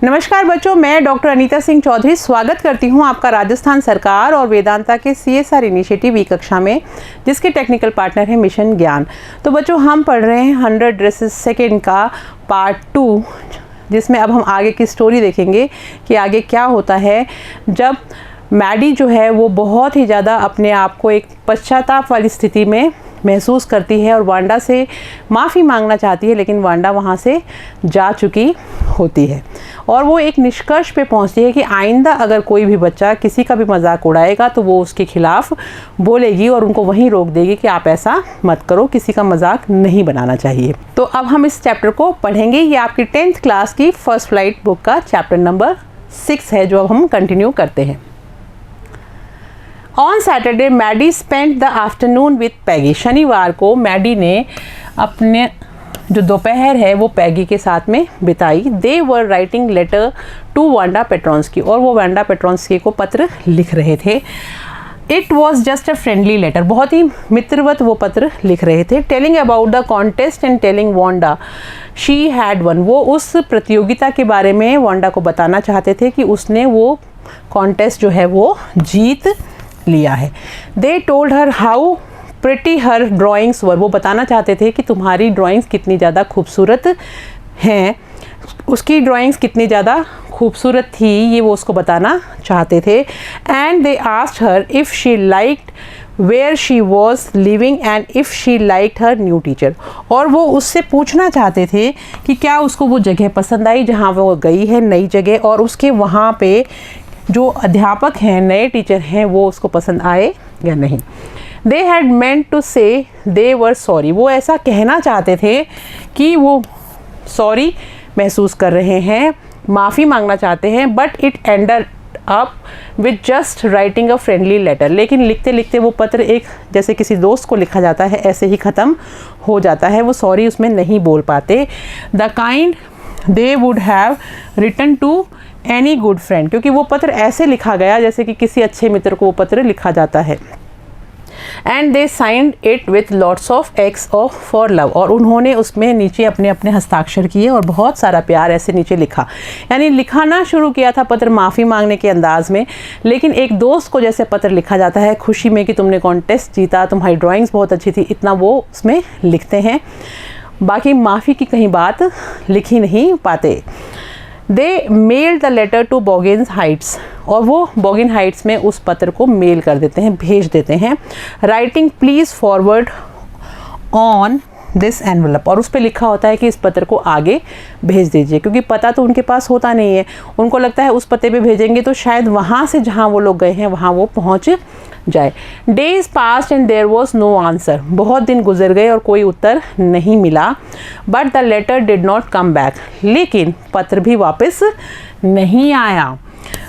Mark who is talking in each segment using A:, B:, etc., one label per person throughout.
A: नमस्कार बच्चों, मैं डॉक्टर अनीता सिंह चौधरी स्वागत करती हूं आपका राजस्थान सरकार और वेदांता के CSR इनिशिएटिव ई कक्षा में, जिसके टेक्निकल पार्टनर है मिशन ज्ञान। तो बच्चों, हम पढ़ रहे हैं 100 ड्रेसेस सेकेंड का पार्ट 2, जिसमें अब हम आगे की स्टोरी देखेंगे कि आगे क्या होता है जब मैडी जो है वो बहुत ही ज़्यादा अपने आप को एक पश्चाताप वाली स्थिति में महसूस करती है और वांडा से माफ़ी मांगना चाहती है, लेकिन वांडा वहाँ से जा चुकी होती है और वो एक निष्कर्ष पे पहुँचती है कि आइंदा अगर कोई भी बच्चा किसी का भी मजाक उड़ाएगा तो वो उसके खिलाफ़ बोलेगी और उनको वहीं रोक देगी कि आप ऐसा मत करो, किसी का मजाक नहीं बनाना चाहिए। तो अब हम इस चैप्टर को पढ़ेंगे। ये आपकी 10th क्लास की फर्स्ट फ्लाइट बुक का चैप्टर नंबर 6 है, जो अब हम कंटिन्यू करते हैं। On Saturday Maddie spend the afternoon with Peggy. शनिवार को मैडी ने अपने जो दोपहर है वो पैगी के साथ में बिताई। They were writing letter to Wanda Petronski, और वो वांडा पेट्रोंस्की को पत्र लिख रहे थे। It was just a friendly letter, बहुत ही मित्रवत वो पत्र लिख रहे थे। Telling about the contest and telling Wanda she had won, वो उस प्रतियोगिता के बारे में वांडा को बताना चाहते थे कि उसने वो कॉन्टेस्ट जो है वो जीत लिया है। They told her how pretty her drawings were, वो बताना चाहते थे कि तुम्हारी ड्राइंग्स कितनी ज़्यादा खूबसूरत हैं, उसकी ड्राइंग्स कितनी ज़्यादा खूबसूरत थी, ये वो उसको बताना चाहते थे। And they asked her if she liked where she was living and if she liked her new teacher, और वो उससे पूछना चाहते थे कि क्या उसको वो जगह पसंद आई जहाँ वो गई है, नई जगह, और उसके वहाँ पे जो अध्यापक हैं, नए टीचर हैं, वो उसको पसंद आए या नहीं। दे हैड मेंट टू से दे वर सॉरी, वो ऐसा कहना चाहते थे कि वो सॉरी महसूस कर रहे हैं, माफ़ी मांगना चाहते हैं। But it ended up with just writing a friendly letter, लेकिन लिखते लिखते वो पत्र एक जैसे किसी दोस्त को लिखा जाता है ऐसे ही ख़त्म हो जाता है। वो सॉरी उसमें नहीं बोल पाते। The kind they would have written to any good friend, क्योंकि वो पत्र ऐसे लिखा गया जैसे कि किसी अच्छे मित्र को वो पत्र लिखा जाता है। And they signed it with lots of x of for love, और उन्होंने उसमें नीचे अपने अपने हस्ताक्षर किए और बहुत सारा प्यार ऐसे नीचे लिखा। यानी लिखाना शुरू किया था पत्र माफ़ी मांगने के अंदाज में, लेकिन एक दोस्त को जैसे पत्र लिखा जाता है खुशी में कि तुमने कॉन्टेस्ट जीता, तुम्हारी ड्राइंग्स बहुत अच्छी थी, इतना वो उसमें लिखते हैं। बाकी माफ़ी की कहीं बात लिख ही नहीं पाते। They mailed the letter to Boggins Heights, और वो बॉगिन हाइट्स में उस पत्र को मेल कर देते हैं, भेज देते हैं। Writing please forward on this envelope, और उस पर लिखा होता है कि इस पत्र को आगे भेज दीजिए, क्योंकि पता तो उनके पास होता नहीं है। उनको लगता है उस पते पे भेजेंगे तो शायद वहाँ से जहाँ वो लोग गए हैं वहाँ वो पहुँच जाए। Days passed and there was no answer, बहुत दिन गुजर गए और कोई उत्तर नहीं मिला। But the letter did not come back, लेकिन पत्र भी वापस नहीं आया।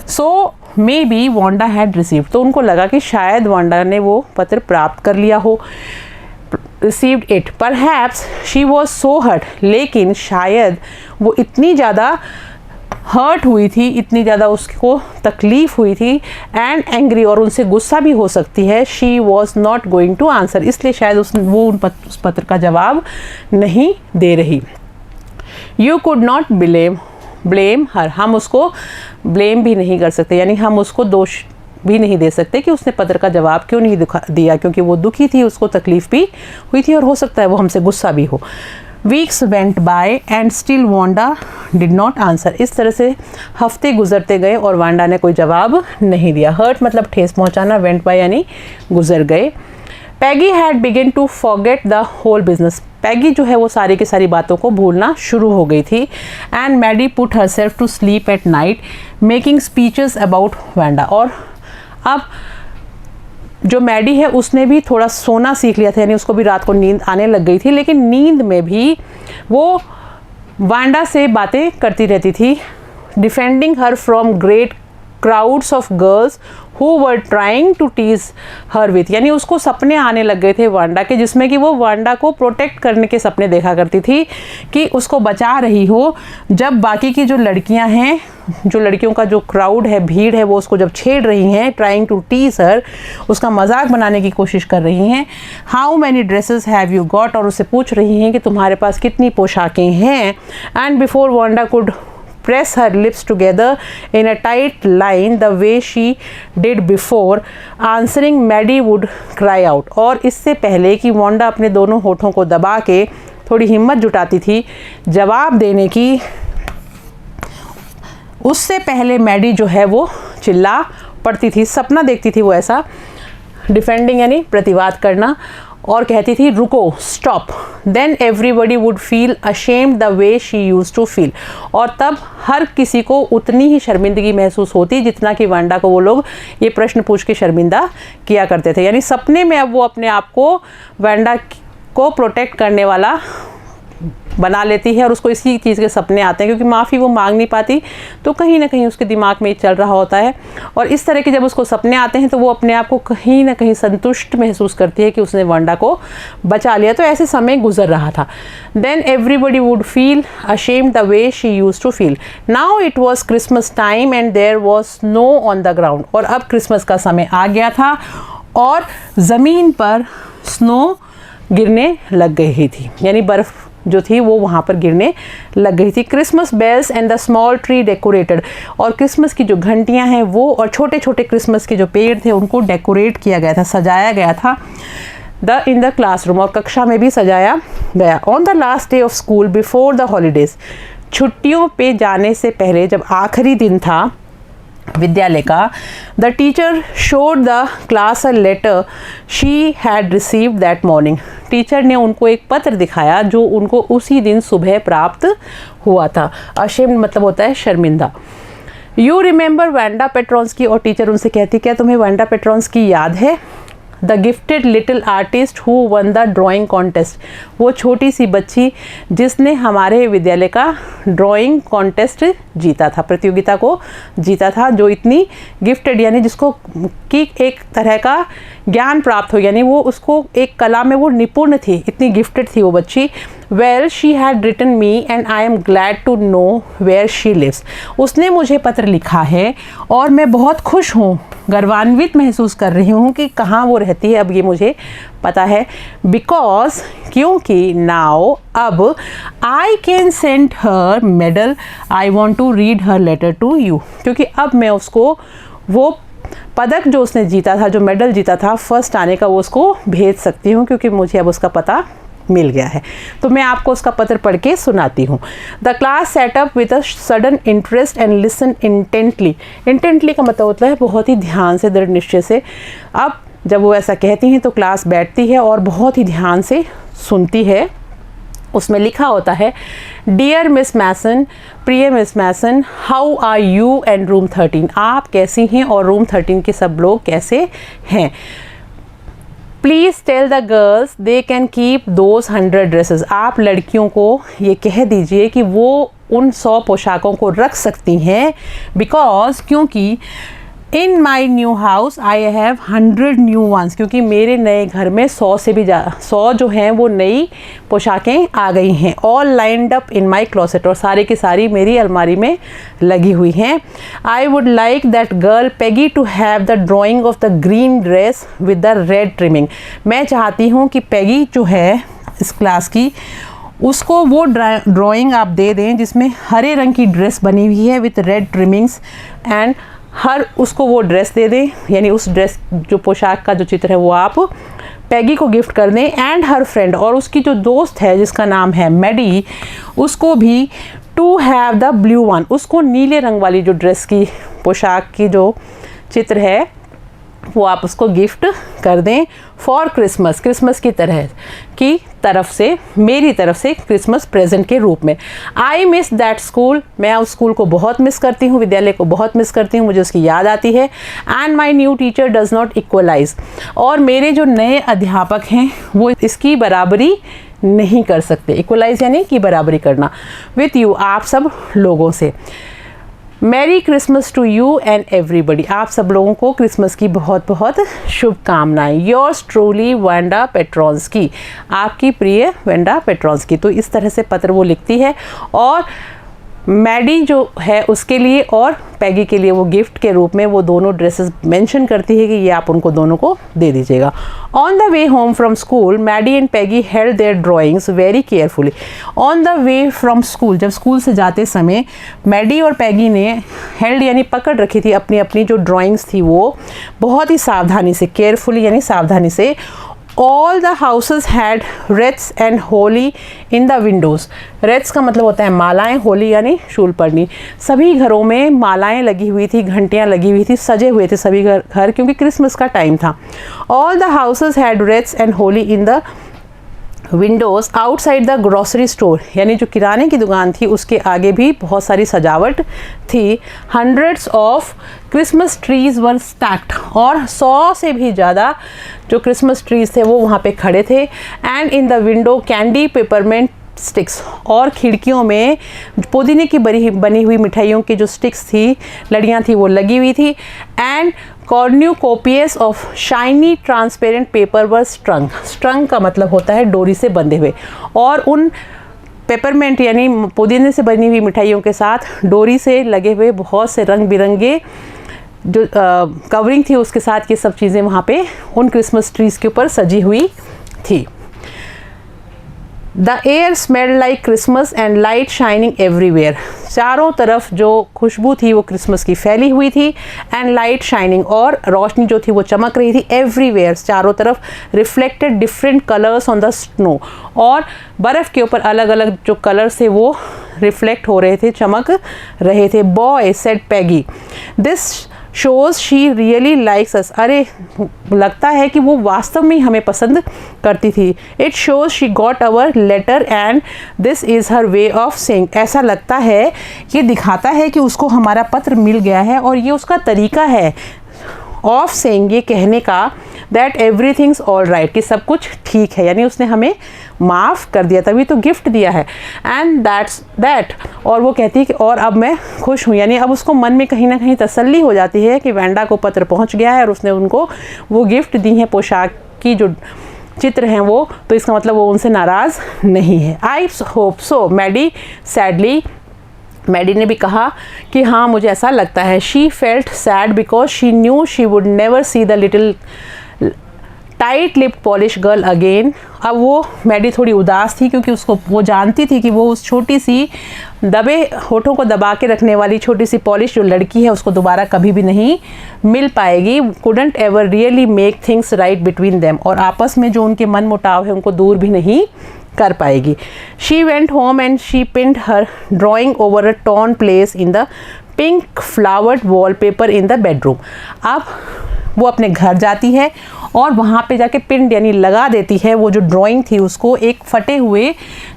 A: So maybe Wanda had received, तो उनको लगा कि शायद वांडा ने वो पत्र प्राप्त कर लिया हो, received it. Perhaps she was so hurt, लेकिन शायद वो इतनी ज़्यादा हर्ट हुई थी, इतनी ज़्यादा उसको तकलीफ़ हुई थी, एंड एंग्री, और उनसे गुस्सा भी हो सकती है। She was not going to answer, इसलिए शायद वो उस पत्र का जवाब नहीं दे रही। यू कुड नॉट ब्लेम हर, हम उसको ब्लेम भी नहीं कर सकते, यानी हम उसको दोष भी नहीं दे सकते कि उसने पत्र का जवाब क्यों नहीं दिया, क्योंकि वो दुखी थी, उसको तकलीफ़ भी हुई थी और हो सकता है वो हमसे गुस्सा भी हो। Weeks went by and still Wanda did not answer, इस तरह से हफ्ते गुजरते गए और वांडा ने कोई जवाब नहीं दिया। हर्ट मतलब ठेस पहुंचाना, वेंट बाय यानी गुजर गए। Peggy had begin to forget the whole business, Peggy जो है वो सारी की सारी बातों को भूलना शुरू हो गई थी। And Maddie put herself to sleep at night making speeches about Wanda, और अब जो मैडी है उसने भी थोड़ा सोना सीख लिया था, यानी उसको भी रात को नींद आने लग गई थी, लेकिन नींद में भी वो वांडा से बातें करती रहती थी। Defending her from great crowds of girls who were trying to tease her with, यानी उसको सपने आने लग गए थे वांडा के, जिसमें कि वो वांडा को प्रोटेक्ट करने के सपने देखा करती थी कि उसको बचा रही हो, जब बाकी की जो लड़कियां हैं, जो लड़कियों का जो क्राउड है, भीड़ है, वो उसको जब छेड़ रही हैं, ट्राइंग टू टीज हर, उसका मजाक बनाने की कोशिश कर रही हैं। How many dresses have you got, और उससे पूछ रही हैं कि तुम्हारे पास कितनी पोशाकें हैं। And before Wanda could press her lips together in a tight line the way she did before answering, Maddie would cry out. और इससे पहले कि वांडा अपने दोनों होठों को दबा के थोड़ी हिम्मत जुटाती थी जवाब देने की, उससे पहले मैडी जो है वो चिल्ला पड़ती थी, सपना देखती थी वो ऐसा, डिफेंडिंग यानी प्रतिवाद करना, और कहती थी रुको, stop. Then everybody would feel ashamed the way she use to feel. और तब हर किसी को उतनी ही शर्मिंदगी महसूस होती जितना कि वांडा को वो लोग ये प्रश्न पूछ के शर्मिंदा किया करते थे. यानी सपने में अब वो अपने आप को वांडा को प्रोटेक्ट करने वाला बना लेती है और उसको इसी चीज़ के सपने आते हैं, क्योंकि माफ़ी वो मांग नहीं पाती तो कहीं ना कहीं उसके दिमाग में चल रहा होता है, और इस तरह के जब उसको सपने आते हैं तो वो अपने आप को कहीं ना कहीं संतुष्ट महसूस करती है कि उसने वांडा को बचा लिया. तो ऐसे समय गुजर रहा था. Then everybody would feel ashamed the way she use to feel. Now it was Christmas time and there was snow on the ground. और अब क्रिसमस का समय आ गया था और ज़मीन पर स्नो गिरने लग गई थी, यानी बर्फ़ जो थी वो वहाँ पर गिरने लग गई थी. Christmas bells and the small tree decorated. और क्रिसमस की जो घंटियाँ हैं वो और छोटे छोटे क्रिसमस के जो पेड़ थे उनको डेकोरेट किया गया था, सजाया गया था इन द क्लासरूम. और कक्षा में भी सजाया गया. On the last day of school before the holidays. छुट्टियों पे जाने से पहले जब आखिरी दिन था विद्यालय का, the teacher showed the class a letter she had received that morning. Teacher ने उनको एक पत्र दिखाया जो उनको उसी दिन सुबह प्राप्त हुआ था. अशेम्ड मतलब होता है शर्मिंदा. You remember Wanda Petronski. और टीचर उनसे कहती क्या तुम्हें वांडा पेट्रोन्स्की याद है? The gifted little artist who won the drawing contest. वो छोटी सी बच्ची जिसने हमारे विद्यालय का ड्राइंग कॉन्टेस्ट जीता था, प्रतियोगिता को जीता था, जो इतनी गिफ्टेड यानी जिसको कि एक तरह का ज्ञान प्राप्त हो, यानी वो उसको एक कला में वो निपुण थी, इतनी गिफ्टेड थी वो बच्ची. Well she had written me and I am glad to know where she lives. उसने मुझे पत्र लिखा है और मैं बहुत खुश हूँ, गर्वान्वित महसूस कर रही हूँ कि कहाँ वो रहती है, अब ये मुझे पता है. बिकॉज क्योंकि नाउ अब I can send her medal, I want to read her letter to you. क्योंकि अब मैं उसको वो पदक जो उसने जीता था, जो मेडल जीता था फर्स्ट आने का, वो उसको भेज सकती हूँ क्योंकि मुझे अब उसका पता मिल गया है. तो मैं आपको उसका पत्र पढ़ के सुनाती हूँ. The class set up with a sudden interest and listen intently. Intently का मतलब होता है बहुत ही ध्यान से, दृढ़ निश्चय से. अब जब वो ऐसा कहती हैं तो क्लास बैठती है और बहुत ही ध्यान से सुनती है. उसमें लिखा होता है डियर मिस मैसन, प्रिय miss Mason, how are you and room 13. आप कैसी हैं और रूम 13 के सब लोग कैसे हैं. Please tell the girls they can keep those 100 dresses. आप लड़कियों को ये कह दीजिए कि वो उन 100 पोशाकों को रख सकती हैं. बिकॉज क्योंकि in my new house I have 100 new ones. क्योंकि मेरे नए घर में 100 से भी 100 जो हैं वो नई पोशाकें आ गई हैं. All lined up in my closet. और सारी की सारी मेरी अलमारी में लगी हुई हैं. I would like that girl Peggy to have the drawing of the green dress with the red trimming. मैं चाहती हूँ कि पेगी जो है इस क्लास की, उसको वो ड्राइंग आप दे दें जिसमें हरे रंग की ड्रेस बनी हुई है विथ रेड ट्रिमिंग्स, एंड हर उसको वो ड्रेस दे दें, यानी उस ड्रेस जो पोशाक का जो चित्र है वो आप पैगी को गिफ्ट कर दें. एंड हर फ्रेंड, और उसकी जो दोस्त है जिसका नाम है मैडी, उसको भी to have the blue one. उसको नीले रंग वाली जो ड्रेस की पोशाक की जो चित्र है वो आप उसको गिफ्ट कर दें. फॉर क्रिसमस, क्रिसमस की तरफ से, मेरी तरफ से क्रिसमस प्रेजेंट के रूप में. I miss that school. मैं उस स्कूल को बहुत मिस करती हूँ, विद्यालय को बहुत मिस करती हूँ, मुझे उसकी याद आती है. And my new teacher does not equalize. और मेरे जो नए अध्यापक हैं वो इसकी बराबरी नहीं कर सकते. इक्वलाइज यानी कि बराबरी करना. विथ यू, आप सब लोगों से. Merry Christmas to you and everybody. आप सब लोगों को क्रिसमस की बहुत बहुत शुभकामनाएं. Yours truly Wanda Petronski. आपकी प्रिय वांडा पेट्रोन्स्की. तो इस तरह से पत्र वो लिखती है और मैडी जो है उसके लिए और पैगी के लिए वो गिफ्ट के रूप में वो दोनों ड्रेसेस मेंशन करती है कि ये आप उनको दोनों को दे दीजिएगा। On the way home from school Maddy and Peggy held their drawings very carefully. On the way from school, जब स्कूल से जाते समय मैडी और पैगी ने हेल्ड यानी पकड़ रखी थी अपनी अपनी जो ड्राइंग्स थी वो बहुत ही सावधानी से, केयरफुली यानी सावधानी से। All the houses had wreaths and holly in the windows. wreaths का मतलब होता है मालाएं, होली यानी शूलपर्णी। सभी घरों में मालाएं लगी हुई थी, घंटियां लगी हुई थी, सजे हुए थे सभी घर क्योंकि क्रिसमस का टाइम था। All the houses had wreaths and holly in the Windows outside the grocery store, यानी जो किराने की दुकान थी उसके आगे भी बहुत सारी सजावट थी। Hundreds of Christmas trees were stacked, और 100 से भी ज़्यादा जो क्रिसमस ट्रीज़ थे वो वहाँ पे खड़े थे। And in the window candy peppermint sticks, और खिड़कियों में पुदीने की बनी हुई मिठाइयों की जो स्टिक्स थी, लड़ियाँ थी, वो लगी हुई थी। And cornucopias of shiny transparent paper were strung, strung का मतलब होता है डोरी से बंधे हुए, और उन पेपरमेंट यानी पुदीने से बनी हुई मिठाइयों के साथ डोरी से लगे हुए बहुत से रंग बिरंगे जो कवरिंग थी उसके साथ ये सब चीज़ें वहाँ पे उन क्रिसमस ट्रीज़ के ऊपर सजी हुई थी। The air smelled like Christmas and light shining everywhere, चारों तरफ जो खुशबू थी वो क्रिसमस की फैली हुई थी। एंड लाइट शाइनिंग, और रोशनी जो थी वो चमक रही थी। एवरीवेयर, चारों तरफ। Reflected different colours on the snow, और बर्फ़ के ऊपर अलग अलग जो कलर्स थे वो रिफ्लेक्ट हो रहे थे, चमक रहे थे। Boy said Peggy, this shows she really likes us, अरे लगता है कि वो वास्तव में हमें पसंद करती थी। It shows she got our letter and this is her way of saying, ऐसा लगता है, ये दिखाता है कि उसको हमारा पत्र मिल गया है और ये उसका तरीका है ऑफ सेइंग, ये कहने का, दैट एवरीथिंग्स ऑल राइट, कि सब कुछ ठीक है, यानी उसने हमें माफ़ कर दिया तभी तो गिफ्ट दिया है। एंड दैट्स दैट, और वो कहती है कि और अब मैं खुश हूँ, यानी अब उसको मन में कहीं ना कहीं तसल्ली हो जाती है कि वैंडा को पत्र पहुँच गया है और उसने उनको वो गिफ्ट दी है, पोशाक की जो चित्र हैं वो, तो इसका मतलब वो उनसे नाराज़ नहीं है। I hope so, Maddy sadly, Maddy ने भी कहा कि हाँ मुझे ऐसा लगता है। She felt sad because she knew she would never see the little tight lipped Polish girl again. अब वो मैडी थोड़ी उदास थी क्योंकि उसको वो जानती थी कि वो उस छोटी सी दबे होठों को दबा के रखने वाली छोटी सी पॉलिश जो लड़की है उसको दोबारा कभी भी नहीं मिल पाएगी। Couldn't ever really make things right between them, और आपस में जो उनके मन मुटाव है उनको दूर भी नहीं कर पाएगी। She went home and she pinned her drawing over a torn place in the pink flowered wallpaper in the bedroom. अब वो अपने घर जाती है और वहाँ पे जाके पिंड यानी लगा देती है वो जो ड्राइंग थी उसको, एक फटे हुए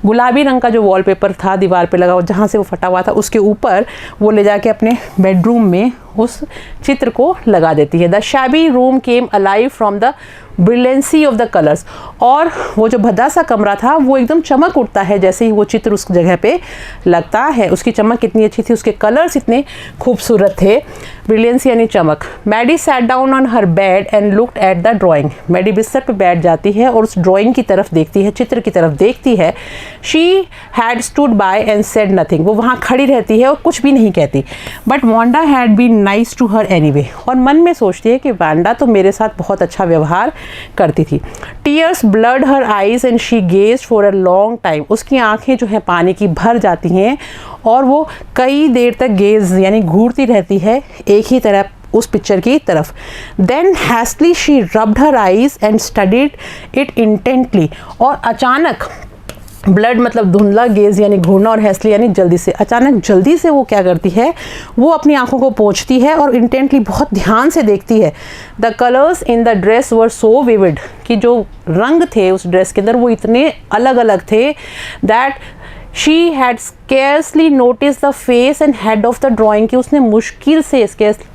A: गुलाबी रंग का जो वॉलपेपर था दीवार पे लगा हुआ, जहाँ से वो फटा हुआ था उसके ऊपर वो ले जाके अपने बेडरूम में उस चित्र को लगा देती है। The shabby room came alive from the brilliancy of the colours, और वो जो भद्दा सा कमरा था वो एकदम चमक उठता है जैसे ही वो चित्र उस जगह पे लगता है। उसकी चमक कितनी अच्छी थी, उसके कलर्स इतने खूबसूरत थे। ब्रिलियंसी यानी चमक। Maddy sat down on her bed and looked at the drawing, Maddy बिस्तर पे बैठ जाती है और उस ड्राइंग की तरफ देखती है, चित्र की तरफ देखती है। She had stood by and said nothing, वो वहाँ खड़ी रहती है और कुछ भी नहीं कहती। But Wanda had been nice to her anyway, और मन में सोचती है कि वांडा तो मेरे साथ बहुत अच्छा व्यवहार करती थी। Tears blood her eyes and she gazed for a long time, उसकी आंखें जो है पानी की भर जाती हैं और वो कई देर तक गेज यानी घूरती रहती है एक ही तरफ, उस पिक्चर की तरफ। Then hastily she rubbed her eyes and studied it intently, और अचानक, ब्लड मतलब धुंधला, गेज यानी घूरना, और हैस्टली यानी जल्दी से, अचानक जल्दी से वो क्या करती है, वो अपनी आंखों को पोंछती है और इंटेंटली बहुत ध्यान से देखती है। The colours in the dress were so vivid, कि जो रंग थे उस ड्रेस के अंदर वो इतने अलग अलग थे, that she had scarcely notice the face and head of the drawing, की उसने मुश्किल से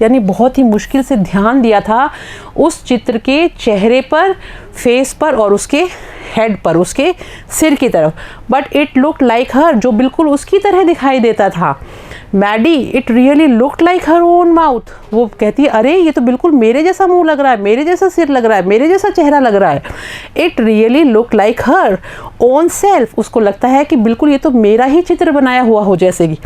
A: यानी बहुत ही मुश्किल से ध्यान दिया था उस चित्र के चेहरे पर, फेस पर और उसके हेड पर, उसके सिर की तरफ। But it look like her, जो बिल्कुल उसकी तरह दिखाई देता था। Maddy, it really looked like her own mouth. वो कहती है अरे ये तो बिल्कुल मेरे जैसा मुंह लग रहा है, मेरे जैसा सिर लग रहा है, मेरे जैसा चेहरा लग रहा है। It really look like her own self. उसको लगता है कि बिल्कुल ये तो मेरा ही चित्र बनाया हुआ हो जैसे कि।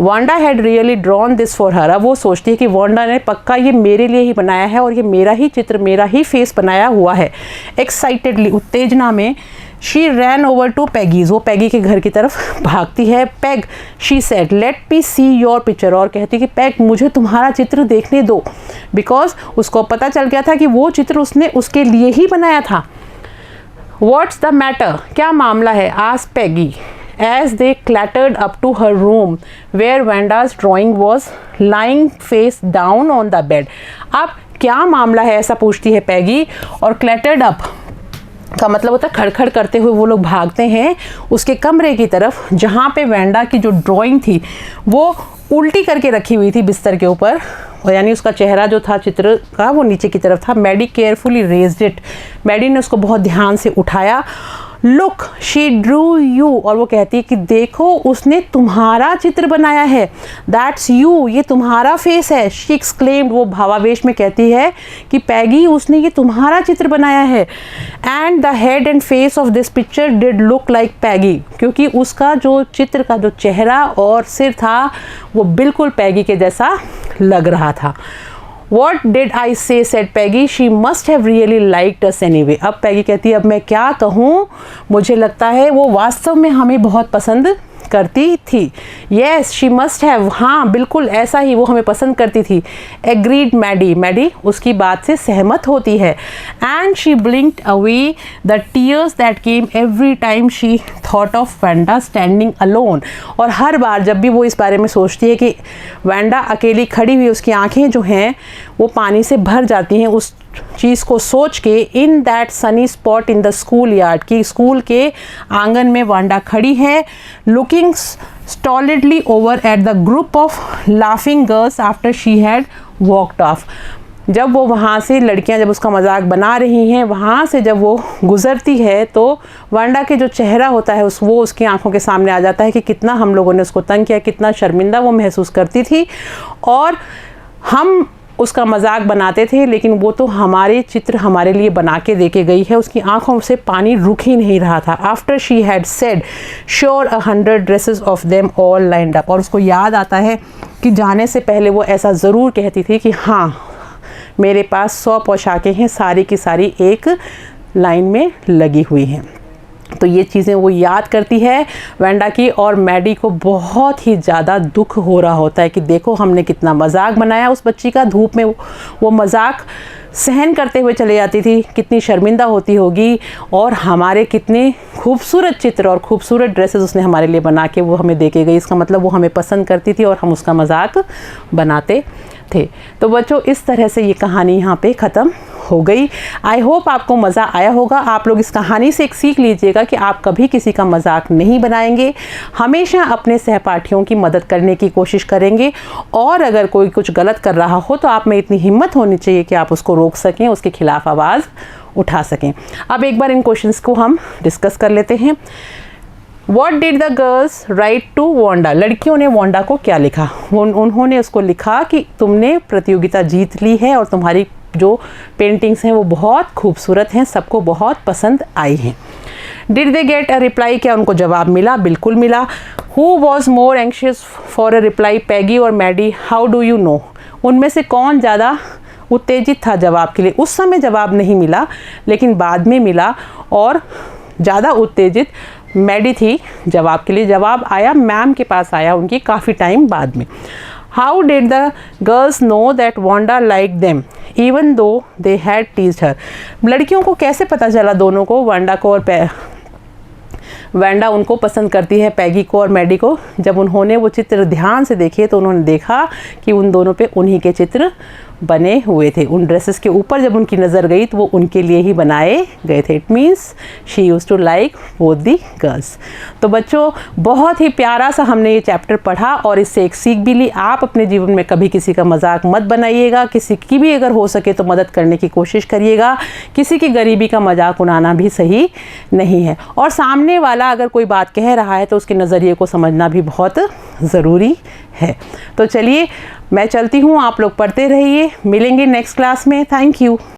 A: Wanda had really drawn this for her. अब वो सोचती है कि वांडा ने पक्का ये मेरे लिए ही बनाया है और ये मेरा ही चित्र, मेरा ही फेस बनाया हुआ है। एक्साइटेडली, उत्तेजना में, she ran over to Peggy's, वो पैगी के घर की तरफ भागती है। Peg, she said, let me see your picture, और कहती कि पैग मुझे तुम्हारा चित्र देखने दो। बिकॉज उसको पता चल गया था कि वो चित्र उसने उसके लिए ही बनाया था। व्हाट्स द मैटर, क्या मामला है, asked Peggy as they clattered up to her room where Vanda's drawing was lying face down on the bed। अब क्या मामला है ऐसा पूछती है पैगी, और clattered up का मतलब होता है खड़खड़ करते हुए वो लोग भागते हैं उसके कमरे की तरफ जहाँ पे वैंडा की जो ड्राइंग थी वो उल्टी करके रखी हुई थी बिस्तर के ऊपर, और यानी उसका चेहरा जो था चित्र का वो नीचे की तरफ था। Maddy carefully raised it, Maddy ने उसको बहुत ध्यान से उठाया। लुक शी ड्रू यू, और वो कहती है कि देखो उसने तुम्हारा चित्र बनाया है। दैट्स यू, ये तुम्हारा फेस है। शी एक्सक्लेम्ड, वो भावावेश में कहती है कि पैगी उसने ये तुम्हारा चित्र बनाया है। And the head and face of this picture did look like Peggy, क्योंकि उसका जो चित्र का जो चेहरा और सिर था वो बिल्कुल पैगी के जैसा लग रहा था। What did I say? said Peggy. She must have really liked us anyway। अब पैगी कहती है अब मैं क्या कहूँ, मुझे लगता है वो वास्तव में हमें बहुत पसंद करती थी। Yes, she must have, हाँ बिल्कुल ऐसा ही, वो हमें पसंद करती थी। Agreed मैडी, मैडी उसकी बात से सहमत होती है। And she blinked away the tears that came every time she thought of Vanda standing alone। और हर बार जब भी वो इस बारे में सोचती है कि वैंडा अकेली खड़ी हुई, उसकी आंखें जो हैं वो पानी से भर जाती हैं उस चीज़ को सोच के। In that sunny spot in the school yard, की स्कूल के आंगन में वांडा खड़ी है, looking stolidly over at the group of laughing girls after she had walked off. जब वो वहाँ से लड़कियाँ जब उसका मजाक बना रही हैं, वहाँ से जब वो गुज़रती है तो वांडा के जो चेहरा होता है वो उसकी आंखों के सामने आ जाता है कि कितना हम लोगों ने उसको तंग किया, कितना शर्मिंदा वो महसूस करती थी। और हम उसका मजाक बनाते थे लेकिन वो तो हमारे चित्र हमारे लिए बना के दे के गई है। उसकी आंखों से पानी रुक ही नहीं रहा था। After she had said sure 100 dresses of them all lined up, और उसको याद आता है कि जाने से पहले वो ऐसा ज़रूर कहती थी कि हाँ मेरे पास 100 पोशाकें हैं, सारी की सारी एक लाइन में लगी हुई हैं। तो ये चीज़ें वो याद करती है वैंडा की, और मैडी को बहुत ही ज़्यादा दुख हो रहा होता है कि देखो हमने कितना मजाक बनाया उस बच्ची का। धूप में वो मजाक सहन करते हुए चले जाती थी, कितनी शर्मिंदा होती होगी, और हमारे कितने खूबसूरत चित्र और खूबसूरत ड्रेसेस उसने हमारे लिए बना के वो हमें दे के गई। इसका मतलब वो हमें पसंद करती थी और हम उसका मजाक बनाते थे। तो बच्चों इस तरह से ये कहानी यहाँ पे ख़त्म हो गई। आई होप आपको मज़ा आया होगा। आप लोग इस कहानी से एक सीख लीजिएगा कि आप कभी किसी का मजाक नहीं बनाएंगे, हमेशा अपने सहपाठियों की मदद करने की कोशिश करेंगे, और अगर कोई कुछ गलत कर रहा हो तो आप में इतनी हिम्मत होनी चाहिए कि आप उसको रोक सकें, उसके खिलाफ आवाज़ उठा सकें। अब एक बार इन क्वेश्चंस को हम डिस्कस कर लेते हैं। What did the girls write to Wanda? लड़कियों ने वांडा को क्या लिखा? उन्होंने उसको लिखा कि तुमने प्रतियोगिता जीत ली है और तुम्हारी जो पेंटिंग्स हैं वो बहुत खूबसूरत हैं, सबको बहुत पसंद आई हैं। Did they get a reply? क्या उनको जवाब मिला? बिल्कुल मिला। Who was more anxious for a reply? Peggy और Maddie? How do you know? उनमें से कौन ज़्यादा उत्तेजित था जवाब के लिए? उस समय जवाब नहीं मिला लेकिन बाद में मिला, और ज़्यादा उत्तेजित मैडी थी जवाब के लिए। जवाब आया मैम के पास आया उनकी काफ़ी टाइम बाद में। How did the girls know that Wanda like them even though they had teased हर? लड़कियों को कैसे पता चला दोनों को, वांडा को और वांडा उनको पसंद करती है पैगी को और मैडी को? जब उन्होंने वो चित्र ध्यान से देखे तो उन्होंने देखा कि उन दोनों पे उन्हीं के चित्र बने हुए थे। उन ड्रेसेस के ऊपर जब उनकी नज़र गई तो वो उनके लिए ही बनाए गए थे। It means she used to like both the girls. तो बच्चों बहुत ही प्यारा सा हमने ये चैप्टर पढ़ा और इससे एक सीख भी ली। आप अपने जीवन में कभी किसी का मजाक मत बनाइएगा, किसी की भी अगर हो सके तो मदद करने की कोशिश करिएगा। किसी की गरीबी का मजाक उड़ाना भी सही नहीं है, और सामने वाला अगर कोई बात कह रहा है तो उसके नज़रिए को समझना भी बहुत ज़रूरी है। तो चलिए मैं चलती हूँ, आप लोग पढ़ते रहिए, मिलेंगे नेक्स्ट क्लास में। Thank you.